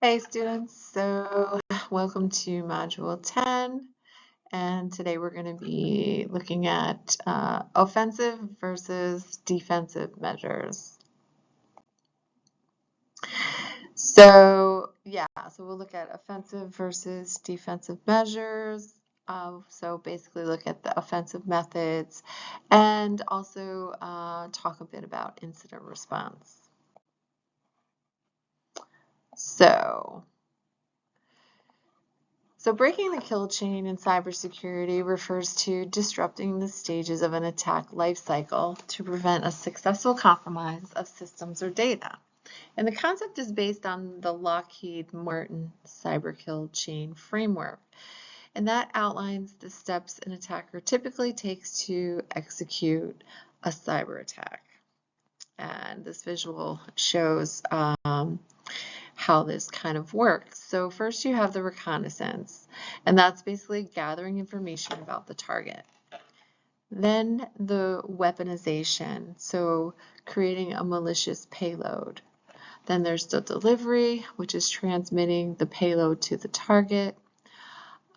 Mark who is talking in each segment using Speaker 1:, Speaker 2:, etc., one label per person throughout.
Speaker 1: Hey students, so welcome to Module 10, and today we're going to be looking at offensive versus defensive measures. So we'll look at offensive versus defensive measures. So basically look at the offensive methods and also talk a bit about incident response. So breaking the kill chain in cybersecurity refers to disrupting the stages of an attack lifecycle to prevent a successful compromise of systems or data. And the concept is based on the Lockheed Martin cyber kill chain framework. And that outlines the steps an attacker typically takes to execute a cyber attack. And this visual shows how this kind of works. So first you have the reconnaissance, and that's basically gathering information about the target. Then the weaponization, so creating a malicious payload. Then there's the delivery, which is transmitting the payload to the target.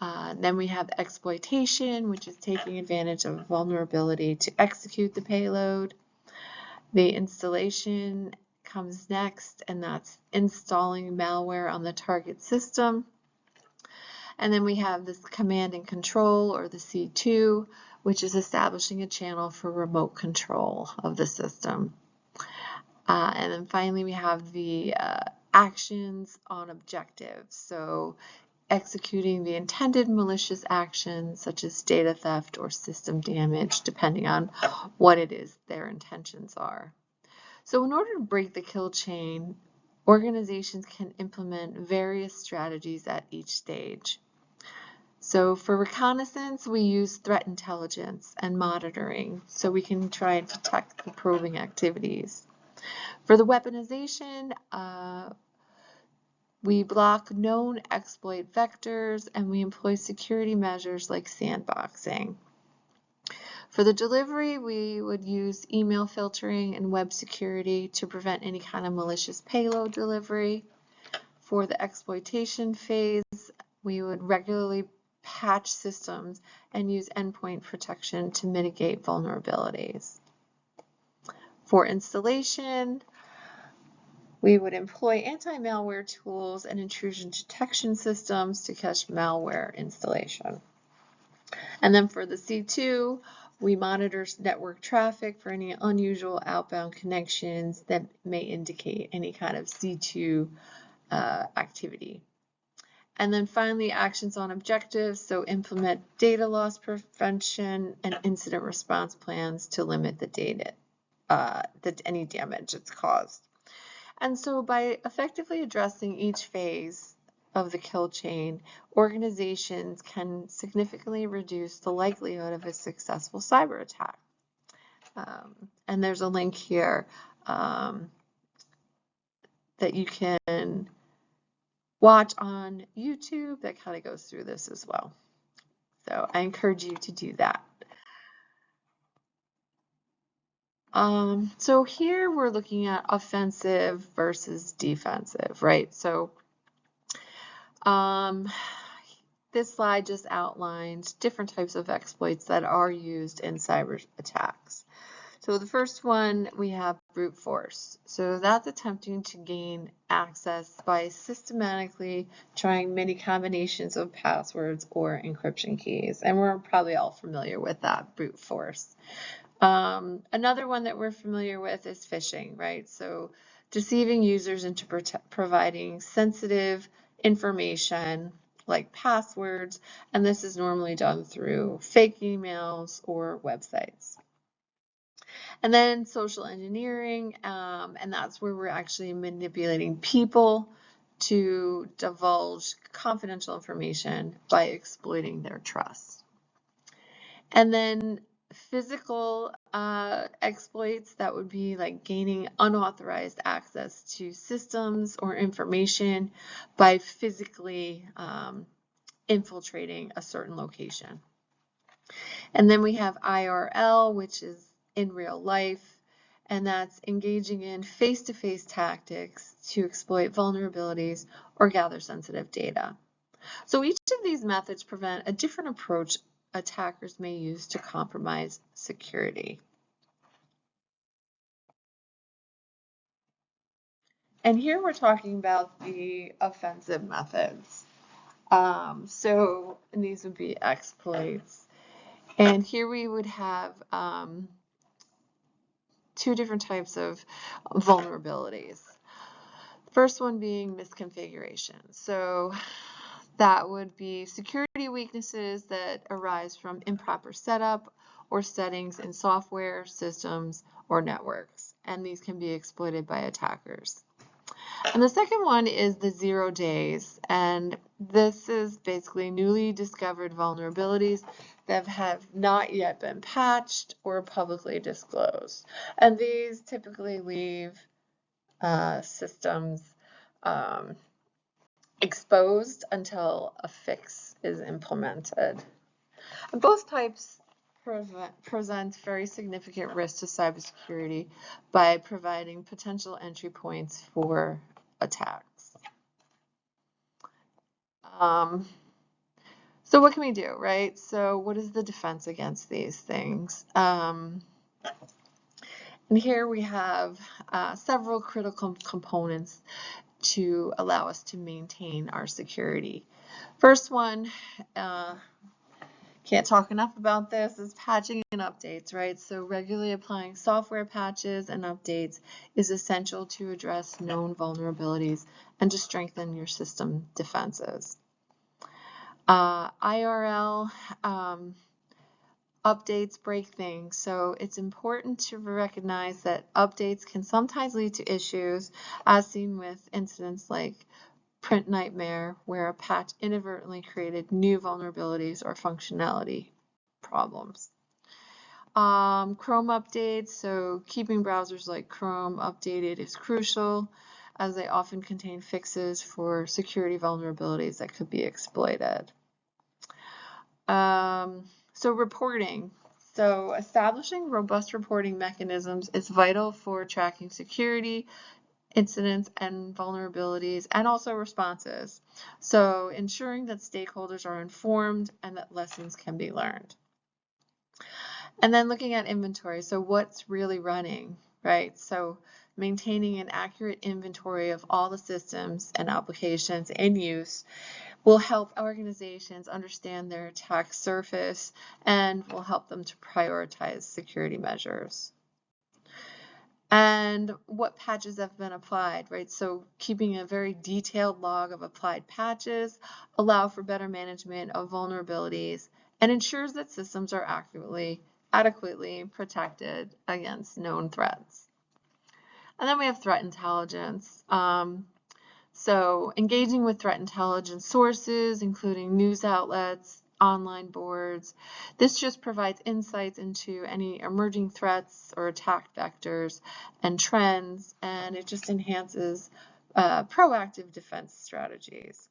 Speaker 1: Then we have exploitation, which is taking advantage of vulnerability to execute the payload. The installation comes next, and that's installing malware on the target system. And then we have this command and control, or the C2, which is establishing a channel for remote control of the system. And then finally we have the actions on objectives. So executing the intended malicious actions such as data theft or system damage, depending on what it is their intentions are. So in order to break the kill chain, organizations can implement various strategies at each stage. So for reconnaissance, we use threat intelligence and monitoring so we can try and detect the probing activities. For the weaponization, we block known exploit vectors and we employ security measures like sandboxing. For the delivery, we would use email filtering and web security to prevent any kind of malicious payload delivery. For the exploitation phase, we would regularly patch systems and use endpoint protection to mitigate vulnerabilities. For installation, we would employ anti-malware tools and intrusion detection systems to catch malware installation. And then for the C2, we monitor network traffic for any unusual outbound connections that may indicate any kind of C2 activity. And then finally, actions on objectives, so implement data loss prevention and incident response plans to limit the data, any damage it's caused. And so by effectively addressing each phase of the kill chain, organizations can significantly reduce the likelihood of a successful cyber attack. And there's a link here that you can watch on YouTube that kind of goes through this as well. So I encourage you to do that. So here we're looking at offensive versus defensive, right? So this slide just outlines different types of exploits that are used in cyber attacks. So the first one, we have brute force. So that's attempting to gain access by systematically trying many combinations of passwords or encryption keys. And we're probably all familiar with that, brute force. Another one that we're familiar with is phishing, right? So deceiving users into providing sensitive information like passwords, and this is normally done through fake emails or websites. And then social engineering, and that's where we're actually manipulating people to divulge confidential information by exploiting their trust. And then physical exploits, that would be like gaining unauthorized access to systems or information by physically infiltrating a certain location. And then we have IRL, which is in real life, and that's engaging in face-to-face tactics to exploit vulnerabilities or gather sensitive data. So each of these methods prevent a different approach attackers may use to compromise security. And here we're talking about the offensive methods. And these would be exploits. And here we would have two different types of vulnerabilities. The first one being misconfiguration. So that would be security weaknesses that arise from improper setup or settings in software, systems, or networks. And these can be exploited by attackers. And the second one is the 0 days, and this is basically newly discovered vulnerabilities that have not yet been patched or publicly disclosed. And these typically leave systems exposed until a fix is implemented. And both types present very significant risk to cybersecurity by providing potential entry points for attacks. So what can we do, right? So what is the defense against these things? And here we have several critical components to allow us to maintain our security. First one, can't talk enough about this, is patching and updates, right? So regularly applying software patches and updates is essential to address known vulnerabilities and to strengthen your system defenses. IRL updates break things, so it's important to recognize that updates can sometimes lead to issues, as seen with incidents like Print Nightmare, where a patch inadvertently created new vulnerabilities or functionality problems. Chrome updates, so keeping browsers like Chrome updated is crucial, as they often contain fixes for security vulnerabilities that could be exploited. So reporting. So establishing robust reporting mechanisms is vital for tracking security incidents and vulnerabilities, and also responses. So ensuring that stakeholders are informed and that lessons can be learned. And then looking at inventory, so what's really running, right? So maintaining an accurate inventory of all the systems and applications in use will help organizations understand their attack surface and will help them to prioritize security measures. And what patches have been applied, right? So keeping a very detailed log of applied patches allow for better management of vulnerabilities and ensures that systems are adequately protected against known threats. And then we have threat intelligence. So engaging with threat intelligence sources, including news outlets, online boards. This just provides insights into any emerging threats or attack vectors and trends, and it just enhances proactive defense strategies.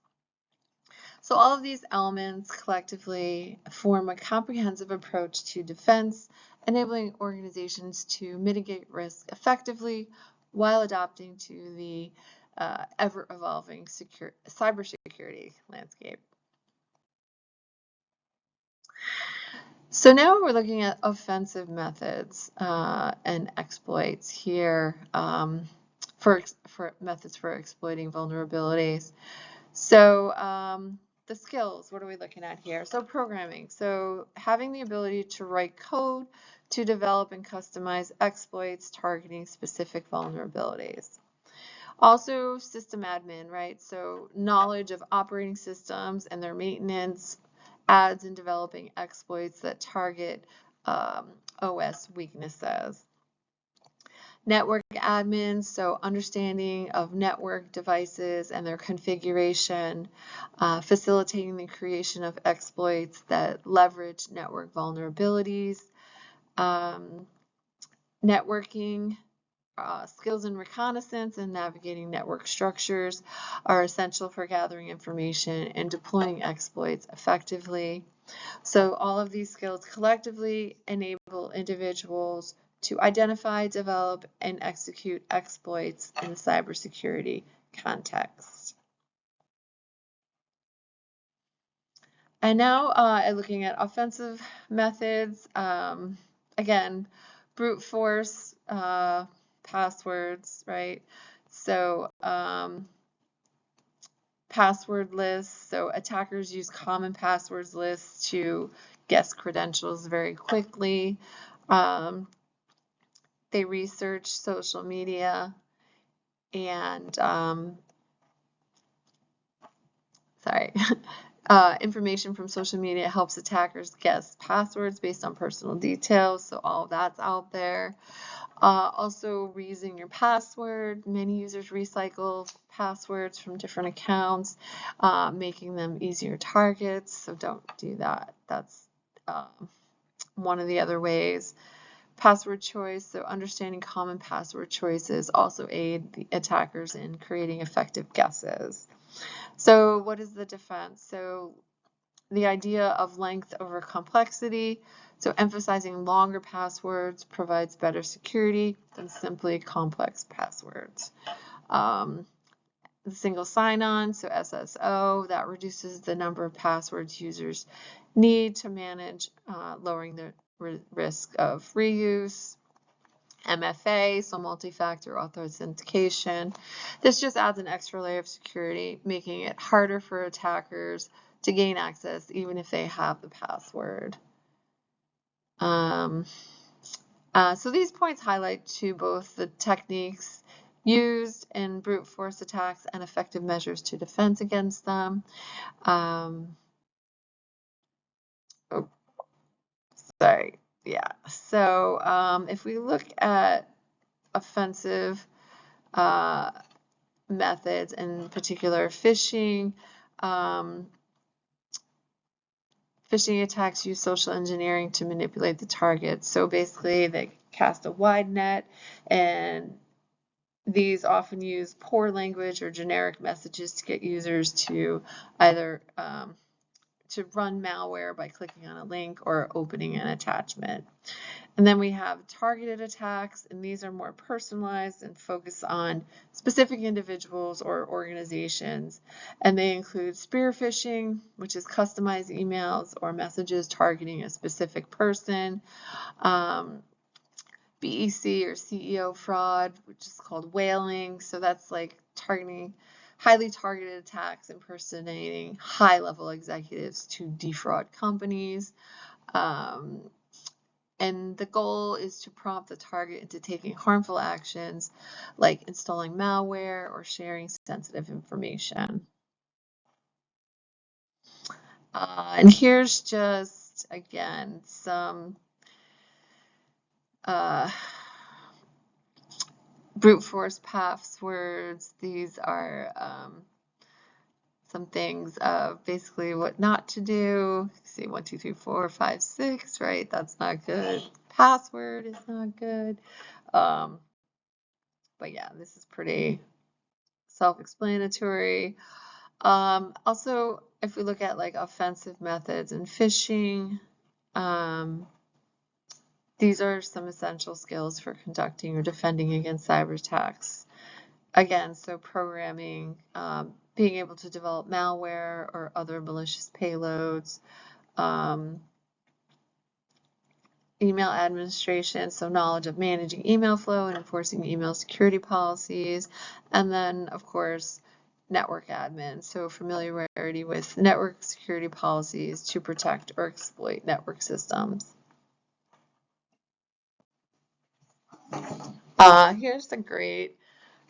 Speaker 1: So all of these elements collectively form a comprehensive approach to defense, enabling organizations to mitigate risk effectively while adapting to the ever-evolving cybersecurity landscape. So now we're looking at offensive methods and exploits here for methods for exploiting vulnerabilities. So the skills, what are we looking at here? So programming, so having the ability to write code to develop and customize exploits targeting specific vulnerabilities. Also system admin, right? So knowledge of operating systems and their maintenance, adds in developing exploits that target OS weaknesses. Network admins, so understanding of network devices and their configuration, facilitating the creation of exploits that leverage network vulnerabilities. Networking, skills in reconnaissance and navigating network structures are essential for gathering information and deploying exploits effectively. So all of these skills collectively enable individuals to identify, develop, and execute exploits in the cybersecurity context. And now looking at offensive methods, again, brute force passwords, right? So password lists, so attackers use common passwords lists to guess credentials very quickly. They research social media and information from social media helps attackers guess passwords based on personal details, so all of that's out there. Also, reusing your password. Many users recycle passwords from different accounts, making them easier targets, so don't do that. That's one of the other ways. Password choice, so understanding common password choices also aid the attackers in creating effective guesses. So what is the defense? So the idea of length over complexity, so emphasizing longer passwords provides better security than simply complex passwords. The single sign-on, so SSO, that reduces the number of passwords users need to manage, lowering the risk of reuse. MFA, so multi-factor authentication. This just adds an extra layer of security, making it harder for attackers to gain access even if they have the password. So these points highlight to both the techniques used in brute force attacks and effective measures to defend against them. So if we look at offensive methods, in particular phishing, phishing attacks use social engineering to manipulate the target. So basically they cast a wide net, and these often use poor language or generic messages to get users to either to run malware by clicking on a link or opening an attachment. And then we have targeted attacks, and these are more personalized and focus on specific individuals or organizations. And they include spear phishing, which is customized emails or messages targeting a specific person. BEC or CEO fraud, which is called whaling. So that's like targeting highly targeted attacks impersonating high-level executives to defraud companies. And the goal is to prompt the target into taking harmful actions like installing malware or sharing sensitive information. And here's just, again, some brute force passwords. These are some things of basically what not to do. See, 1, 2, 3, 4, 5, 6, right? That's not good. Password is not good. But yeah, this is pretty self-explanatory. Also, if we look at like offensive methods and phishing, these are some essential skills for conducting or defending against cyber attacks. Again, so programming, being able to develop malware or other malicious payloads, email administration, so knowledge of managing email flow and enforcing email security policies, and then, of course, network admin, so familiarity with network security policies to protect or exploit network systems. Here's a great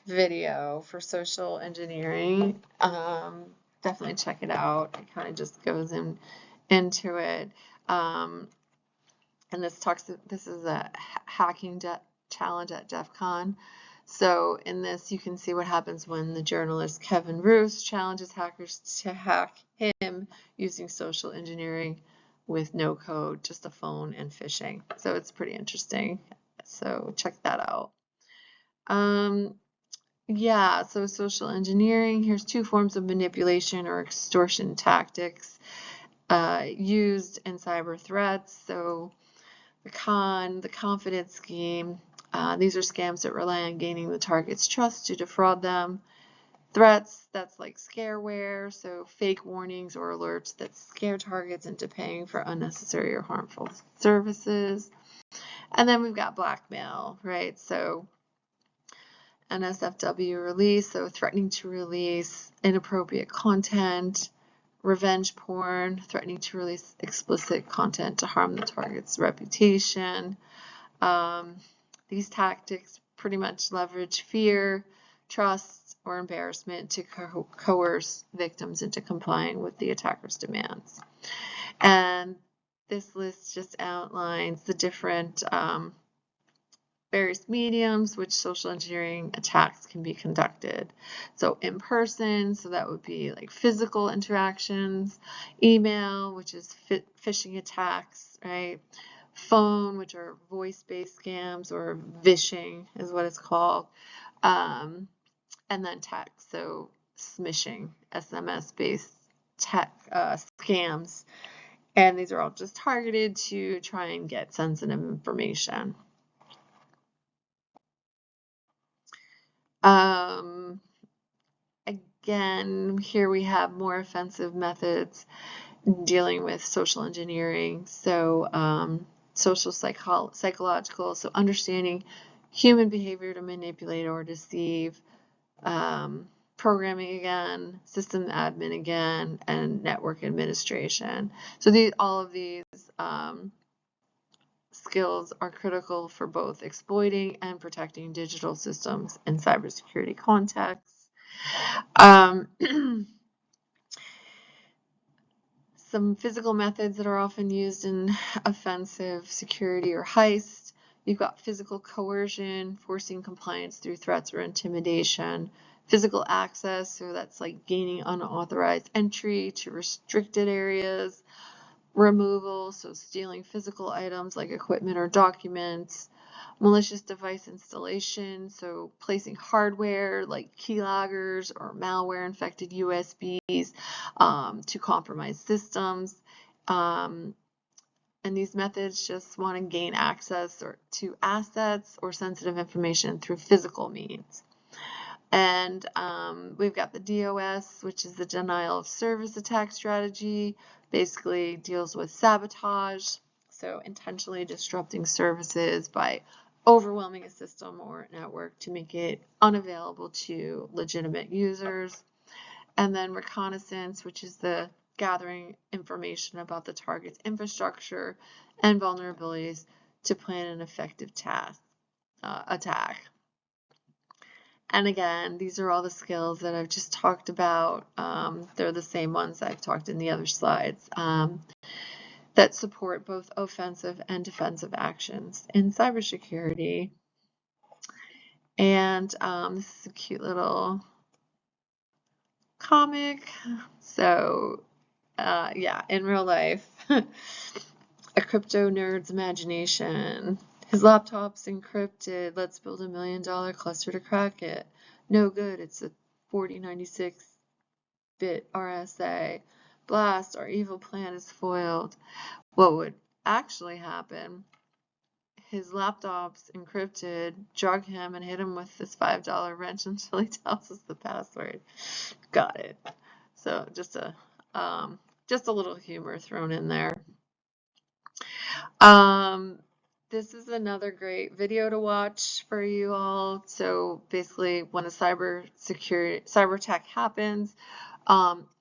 Speaker 1: video for social engineering. Definitely check it out. It kind of just goes into it. And this is a hacking challenge at DEF CON. So in this, you can see what happens when the journalist Kevin Roose challenges hackers to hack him using social engineering with no code, just a phone and phishing. So it's pretty interesting. So check that out. Yeah, so social engineering, here's 2 forms of manipulation or extortion tactics used in cyber threats. So The con, the confidence scheme. These are scams that rely on gaining the target's trust to defraud them. Threats, that's like scareware, so fake warnings or alerts that scare targets into paying for unnecessary or harmful services. And then we've got blackmail, right? So NSFW release, so threatening to release inappropriate content. Revenge porn, threatening to release explicit content to harm the target's reputation. These tactics pretty much leverage fear, trust, or embarrassment to coerce victims into complying with the attacker's demands. And this list just outlines the different various mediums which social engineering attacks can be conducted. So in person, so that would be like physical interactions, email, which is phishing attacks, right? Phone, which are voice-based scams, or vishing is what it's called. And then text, so smishing, SMS-based scams. And these are all just targeted to try and get sensitive information. Again, here we have more offensive methods dealing with social engineering. So social psychological, so understanding human behavior to manipulate or deceive, programming again, system admin again, and network administration. So all of these skills are critical for both exploiting and protecting digital systems in cybersecurity contexts. Some physical methods that are often used in offensive security or heist. You've got physical coercion, forcing compliance through threats or intimidation. Physical access, so that's like gaining unauthorized entry to restricted areas. Removal, so stealing physical items like equipment or documents. Malicious device installation, so placing hardware like keyloggers or malware-infected USBs to compromise systems. And these methods just want to gain access to assets or sensitive information through physical means. And we've got the DOS, which is the denial of service attack strategy, basically deals with sabotage, so intentionally disrupting services by overwhelming a system or network to make it unavailable to legitimate users. And then reconnaissance, which is the gathering information about the target's infrastructure and vulnerabilities to plan an effective attack. And again, these are all the skills that I've just talked about. They're the same ones I've talked in the other slides that support both offensive and defensive actions in cybersecurity. And this is a cute little comic. So yeah, in real life, a crypto nerd's imagination. His laptop's encrypted. Let's build $1 million cluster to crack it. No good. It's a 4096-bit RSA. Blast, our evil plan is foiled. What would actually happen? His laptop's encrypted. Drug him and hit him with this $5 wrench until he tells us the password. Got it. So just a little humor thrown in there. This is another great video to watch for you all. So basically, when a cyber attack happens,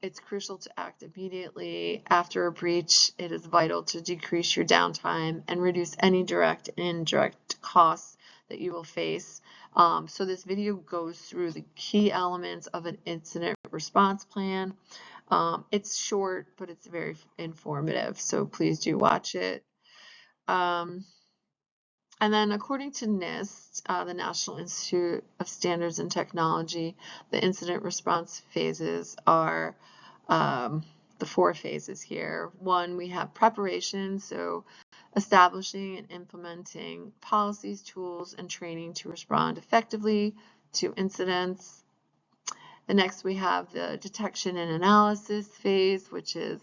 Speaker 1: it's crucial to act immediately. After a breach, it is vital to decrease your downtime and reduce any direct and indirect costs that you will face. So this video goes through the key elements of an incident response plan. It's short, but it's very informative, so please do watch it. And then according to NIST, the National Institute of Standards and Technology, the incident response phases are the 4 phases here. 1, we have preparation, so establishing and implementing policies, tools, and training to respond effectively to incidents. And next we have the detection and analysis phase, which is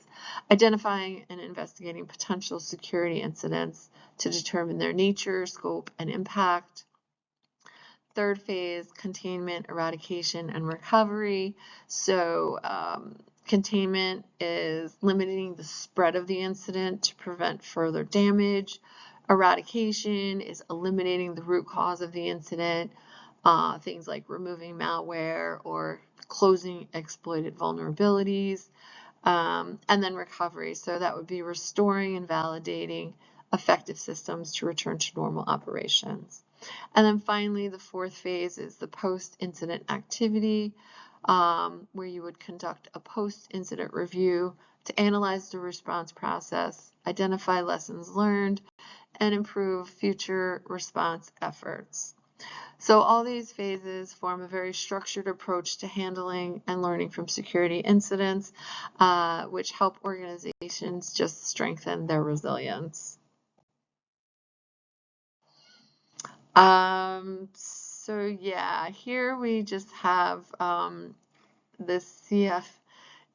Speaker 1: identifying and investigating potential security incidents to determine their nature, scope, and impact. Third phase, containment, eradication, and recovery. So containment is limiting the spread of the incident to prevent further damage. Eradication is eliminating the root cause of the incident, things like removing malware or closing exploited vulnerabilities. And then recovery, so that would be restoring and validating effective systems to return to normal operations. And then finally, the fourth phase is the post-incident activity, where you would conduct a post-incident review to analyze the response process, identify lessons learned, and improve future response efforts. So all these phases form a very structured approach to handling and learning from security incidents, which help organizations just strengthen their resilience. So yeah, here we just have the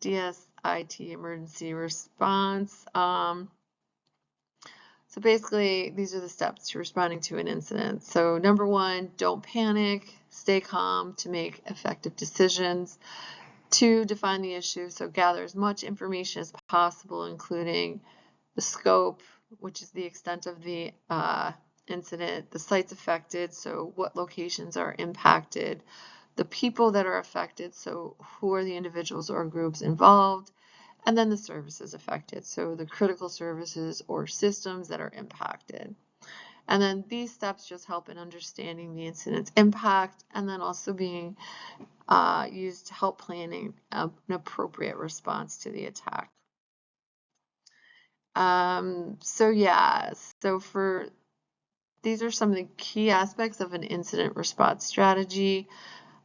Speaker 1: CFDS-IT emergency response. So basically, these are the steps to responding to an incident. So number one, don't panic, stay calm to make effective decisions. 2, define the issue. So gather as much information as possible, including the scope, which is the extent of the incident, the sites affected, so what locations are impacted, the people that are affected, so who are the individuals or groups involved, and then the services affected, so the critical services or systems that are impacted. And then these steps just help in understanding the incident's impact and then also being used to help planning an appropriate response to the attack. So yeah, so these are some of the key aspects of an incident response strategy.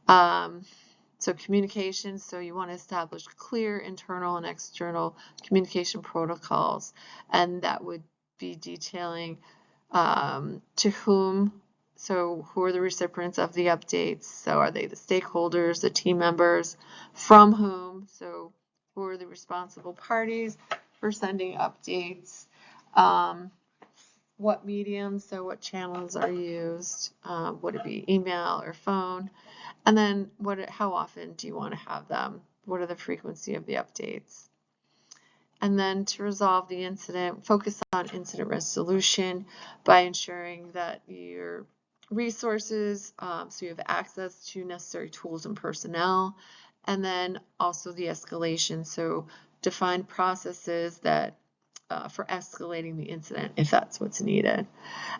Speaker 1: So communication, so you want to establish clear internal and external communication protocols, and that would be detailing to whom, so who are the recipients of the updates, so are they the stakeholders, the team members, from whom, so who are the responsible parties for sending updates, what mediums, so what channels are used, would it be email or phone, and then how often do you want to have them, what are the frequency of the updates. And then to resolve the incident, focus on incident resolution by ensuring that your resources, so you have access to necessary tools and personnel, and then also the escalation, so define processes that for escalating the incident if that's what's needed.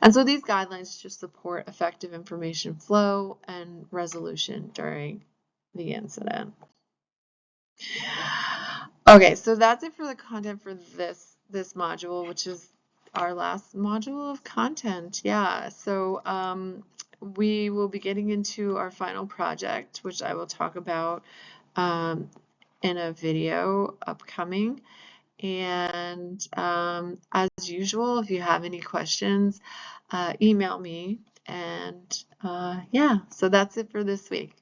Speaker 1: And so these guidelines just support effective information flow and resolution during the incident. Okay, so that's it for the content for this module, which is our last module of content. Yeah, so we will be getting into our final project, which I will talk about in a video upcoming. And as usual, if you have any questions, email me. And yeah, so that's it for this week.